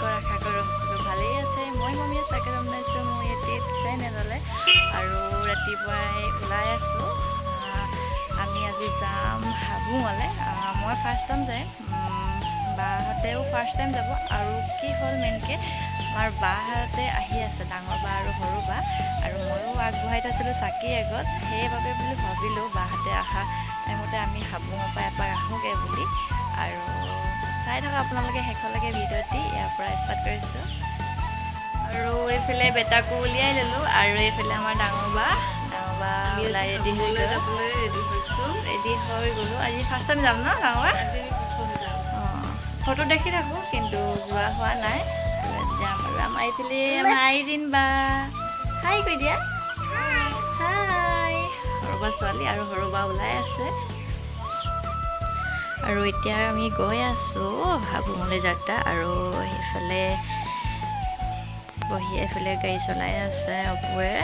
আপোনালোকৰ আশা কৰোঁ সকলো ভালেই আছে। মই মমীয়ে চাকে বনাইছোঁ মোৰ ইউটিউব চেনেললৈ আৰু ৰাতিপুৱাই ওলাই আছোঁ। আমি আজি যাম হাবুঙলৈ। মই ফাৰ্ষ্ট টাইম যাম, বাহঁতেও ফাৰ্ষ্ট টাইম যাব। আৰু কি হ'ল মেইনকৈ আমাৰ বাহঁতে আহি আছে, ডাঙৰ বা আৰু সৰু বা, আৰু ময়ো আগবঢ়াই থৈছিলোঁ চাকি এগছ। সেইবাবে বুলি ভাবিলোঁ বাহঁতে অহা টাইমতে আমি হাবুঙৰ পৰা এপাক আহোঁগৈ বুলি। আৰু চাই থকা আপোনালোকে শেষলৈকে ভিডিঅ'টি ইয়াৰ পৰা ষ্টাৰ্ট কৰিছোঁ। আৰু এইফালে বেটাকো উলিয়াই ল'লোঁ আৰু এইফালে আমাৰ ডাঙৰ বা ওলাই ৰেডি হৈ গ'লোঁ। আজি ফাৰ্ষ্ট টাইম যাম ন ডাঙৰ? অঁ, ফটো দেখি থাকোঁ কিন্তু যোৱা হোৱা নাই। যাম আৰু আমাৰ এইফালে আমাৰ আইৰিন বা হাই কৈ দিয়া। হাই, সৰু বা ছোৱালী আৰু সৰু বা ওলাই আছে। আৰু এতিয়া আমি গৈ আছোঁ হাবুঙলৈ যাত্ৰা। আৰু সেইফালে বহি এইফালে গাড়ী চলাই আছে অপুৱে,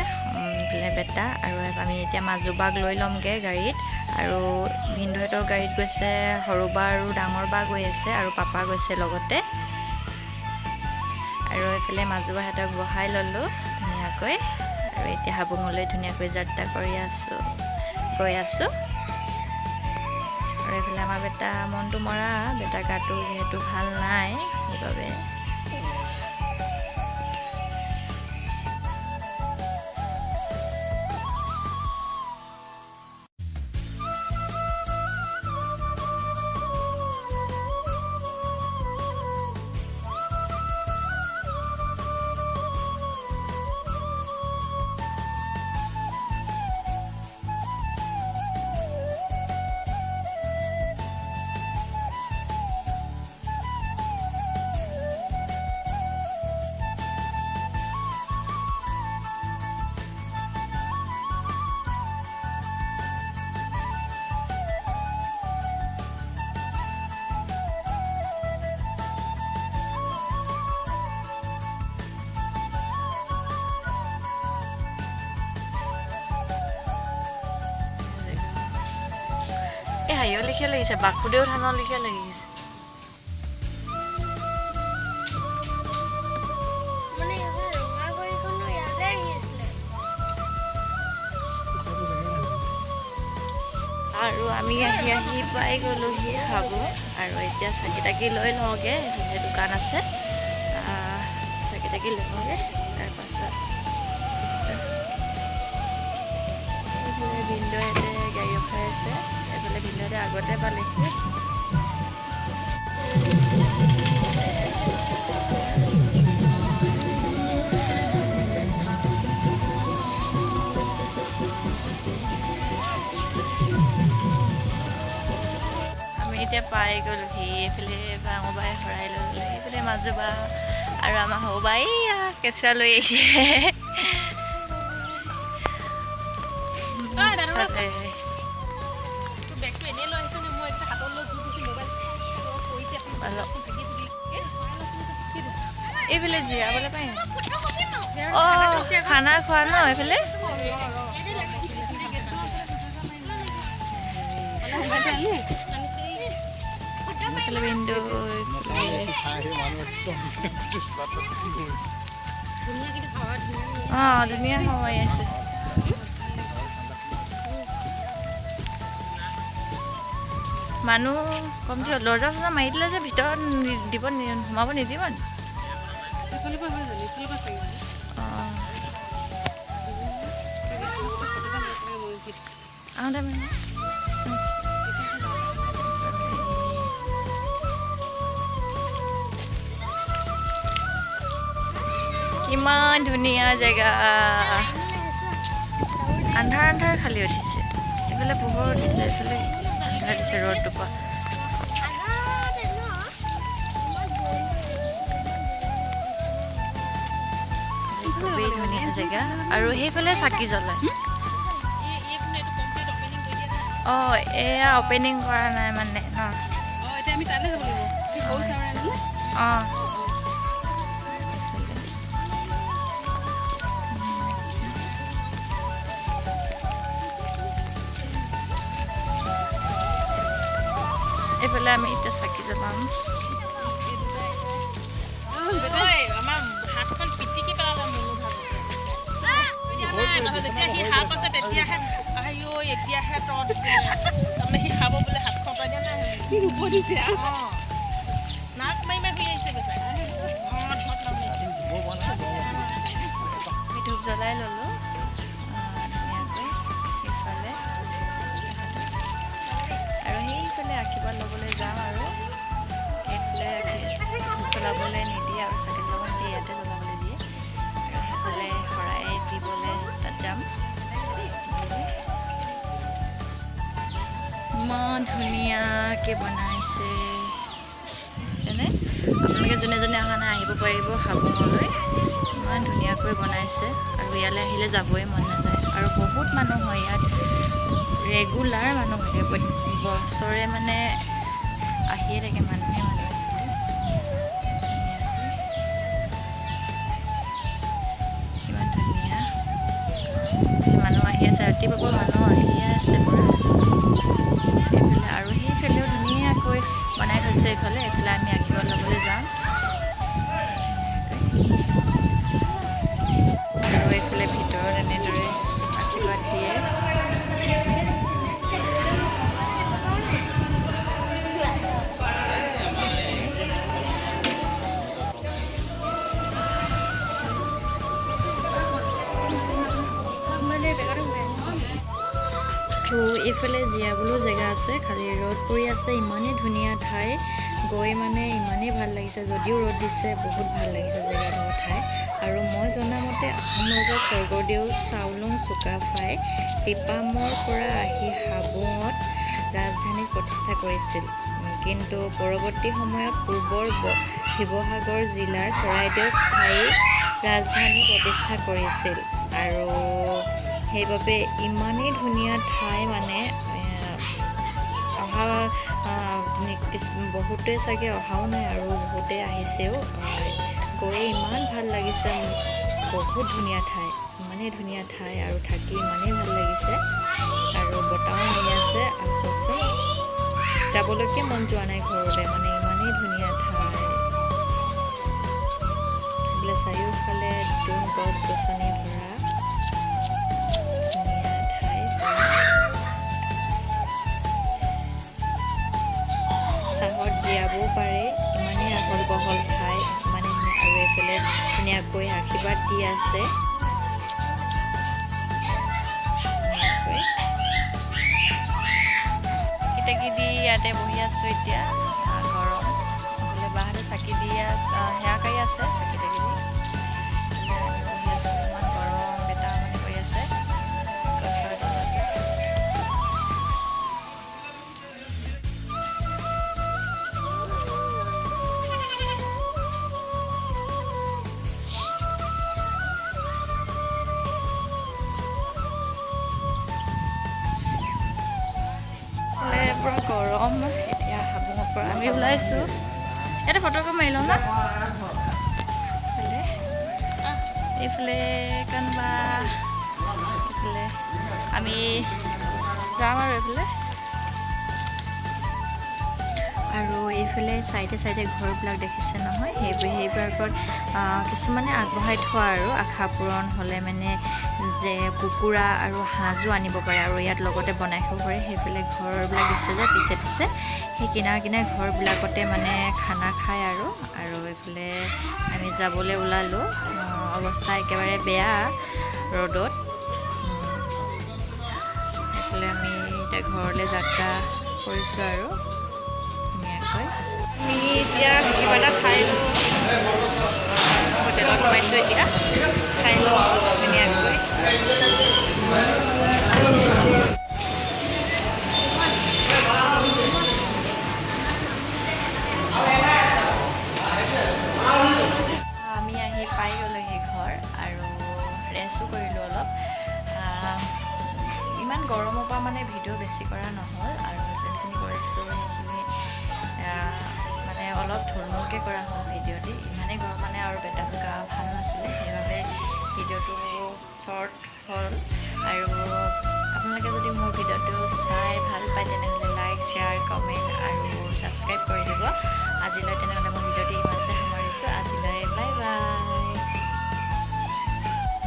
এইফালে বেটা। আৰু আমি এতিয়া মাজুবাক লৈ ল'মগৈ গাড়ীত। আৰু ভিনদেউহঁতৰ গাড়ীত গৈছে সৰু বা আৰু ডাঙৰ বা গৈ আছে, আৰু পাপা গৈছে লগতে। আৰু এইফালে মাজুবাহঁতক বহাই ল'লোঁ ধুনীয়াকৈ। আৰু এতিয়া হাবুঙলৈ ধুনীয়াকৈ যাত্ৰা গৈ আছোঁ। আৰু এইফালে আমাৰ বেটা মনটো মৰা, বেটা গাটো যিহেতু ভাল নাই সেইবাবে। এই হাঁহিও লিখিয়া লাগিছে, বাসুদেউ থানৰ লিখিয়া লাগিছে। আৰু আমি আহি পাই গ'লোহি হাবুং। আৰু এতিয়া চাকি তাকি লৈ লওঁগৈ, সেইফালে দোকান আছে, চাকি তাকি লৈ লওঁগৈ। তাৰপাছত এইফালে ভিনদেউহঁতে গাড়ী ৰখাই আছে। এইফালে ভিনদেউহঁতে আগতে পালেহি। আমি এতিয়া পাই গ'লোহি। এইফালে ডাঙৰ বাই হৰাই লৈ গ'লে, এইফালে মাজু বা আৰু আমাৰ সৰু বা এইয়া কেঁচুৱা লৈ আহিছে। এইফালে জিৰাবলৈ পাই নাই? অঁ, খানা খোৱা ন এইফালে? এইফালে বিন্দু অঁ, ধুনীয়া সময় আছে। মানুহ কমটি হ'ল। দৰ্জা চৰ্জা মাৰি দিলে যে ভিতৰত দিব, সোমাব নিদিব নি? কিমান ধুনীয়া জেগা, আন্ধাৰ আন্ধাৰ খালি উঠিছে। এইফালে পোহৰ উঠিছে, এইফালে আন্ধাৰ দিছে ৰ'দটোৰ পৰা। খুবেই ধুনীয়া জেগা। আৰু সেইফালে চাকি জ্বলায়। অঁ, এয়া অপেনিং কৰা নাই মানে ন? অঁ, এইফালে আমি এতিয়া চাকি জ্বলাম। এতিয়াহে আইও এতিয়াহে তত তাৰমানে সি খাব বোলে হাত খপাই দিয়া নাই কি হ'ব দিছে নাক মাৰি মাৰি শুই আহিছে বেচাই ধূপ জ্বলাই ল'লোঁ ধুনীয়াকৈ ইফালে আৰু সেইফালে আশীৰ্বাদ ল'বলৈ যাম আৰু সেইফালে ধূপ জ্বলাবলৈ নিদিয়ে আৰু চাকি জ্বলাবলৈ দিয়ে ইয়াতে জ্বলাবলৈ দিয়ে আৰু সেইফালে শৰাই দিবলৈ তাত যাম ইমান ধুনীয়াকৈ বনাইছে যেনে আপোনালোকে যোনে যোনে অহা নাই আহিব পাৰিব হাবুঙলৈ ইমান ধুনীয়াকৈ বনাইছে আৰু ইয়ালৈ আহিলে যাবই মন নাযায় আৰু বহুত মানুহ হয় ইয়াত ৰেগুলাৰ মানুহ হয় বছৰে মানে আহিয়ে থাকে মানুহে ইমান ধুনীয়া মানুহ আহি আছে ৰাতিপুৱা মানুহ আহিয়ে আছে পূৰা এইফালে আৰু সেইফালেও ধুনীয়াকৈ বনাই থৈছে এইফালে আমি আশীৰ্বাদ ল'বলৈ যাম আৰু এইফালে ভিতৰত এনেদৰে আশীৰ্বাদ দিয়ে তো এইফালে জীয়াবলৈও জেগা আছে খালি ৰ'দ পৰি আছে ইমানেই ধুনীয়া ঠাই গৈ মানে ইমানেই ভাল লাগিছে যদিও ৰ'দ দিছে বহুত ভাল লাগিছে জেগাডোখৰ ঠাই আৰু মই জনামতে আহোম ৰজা স্বৰ্গদেউ চাওলুং চুকাফাই টিপামৰ পৰা আহি হাবুঙত ৰাজধানী প্ৰতিষ্ঠা কৰিছিল কিন্তু পৰৱৰ্তী সময়ত পূৰ্বৰ শিৱসাগৰ জিলাৰ চৰাইদেউ স্থায়ী ৰাজধানী প্ৰতিষ্ঠা কৰিছিল আৰু সেইবাবে ইমানেই ধুনীয়া ঠাই মানে অহা বহুতে চাগে অহাও নাই আৰু বহুতে আহিছেও গৈ ইমান ভাল লাগিছে বহুত ধুনীয়া ঠাই ইমানেই ধুনীয়া ঠাই আৰু থাকি ইমানেই ভাল লাগিছে আৰু বতাহো মাৰি আছে আৰু চাওকচোন যাবলৈকে মন যোৱা নাই ঘৰলৈ মানে ইমানেই ধুনীয়া ঠাই বোলে চাৰিওফালে একদম গছ গছনি ভৰা চাহত জীয়াবও পাৰে ইমানেই আহল বহল ঠাই ইমানেই আৰু এইফালে ধুনীয়াকৈ আশীৰ্বাদ দি আছে কিতাকি দি ইয়াতে বহি আছোঁ এতিয়া গৰম বোলে বাহাতে চাকি দি সেৱা কৰি আছে চাকি তাকি দি বহি আছোঁ ইমান গৰম বেটা মানে কৰি আছে গছৰ তলত পুৰা গৰম এতিয়া হাবুঙৰ পৰা আমি ওলাইছোঁ ইয়াতে ফটোকপি মাৰি লওঁ না এইফালে কোনোবা এইফালে আমি যাম আৰু এইফালে চাইডে চাইডে ঘৰবিলাক দেখিছে নহয় সেইবিলাকত কিছুমানে আগবঢ়াই থোৱা আৰু আশা পূৰণ হ'লে মানে যে কুকুৰা আৰু হাঁহো আনিব পাৰে আৰু ইয়াত লগতে বনাই খাব পাৰে সেইফালে ঘৰবিলাক দেখিছে যে পিছে পিছে সেই কিনাৰে ঘৰবিলাকতে মানে খানা খায় আৰু এইফালে আমি যাবলৈ ওলালোঁ অৱস্থা একেবাৰে বেয়া ৰ'দত এইফালে আমি এতিয়া ঘৰলৈ যাত্ৰা কৰিছোঁ আৰু ধুনীয়াকৈ আমি এতিয়া কিবা এটা খাই লওঁ হোটেলত সোমাইছোঁ এতিয়া খাই লওঁ ধুনীয়াকৈ আমি আহি পাই গ'লোহি ঘৰ আৰু ৰেষ্টো কৰিলোঁ অলপ ইমান গৰমৰ পৰা মানে ভিডিঅ' বেছি কৰা নহ'ল আৰু যোনখিনি কৰিছোঁ সেইখিনি মানে অলপ থুলমূলকৈ কৰা হ'ল ভিডিঅ'টি ইমানেই গৰম মানে আৰু বেটাটো গা ভাল নাছিলে সেইবাবে ভিডিঅ'টো শ্বৰ্ট হ'ল আৰু আপোনালোকে যদি মোৰ ভিডিঅ'টো চাই ভাল পায় তেনেহ'লে লাইক শ্বেয়াৰ কমেণ্ট আৰু ছাবস্ক্ৰাইব কৰি দিব আজিলৈ তেনেহ'লে মোৰ ভিডিঅ'টি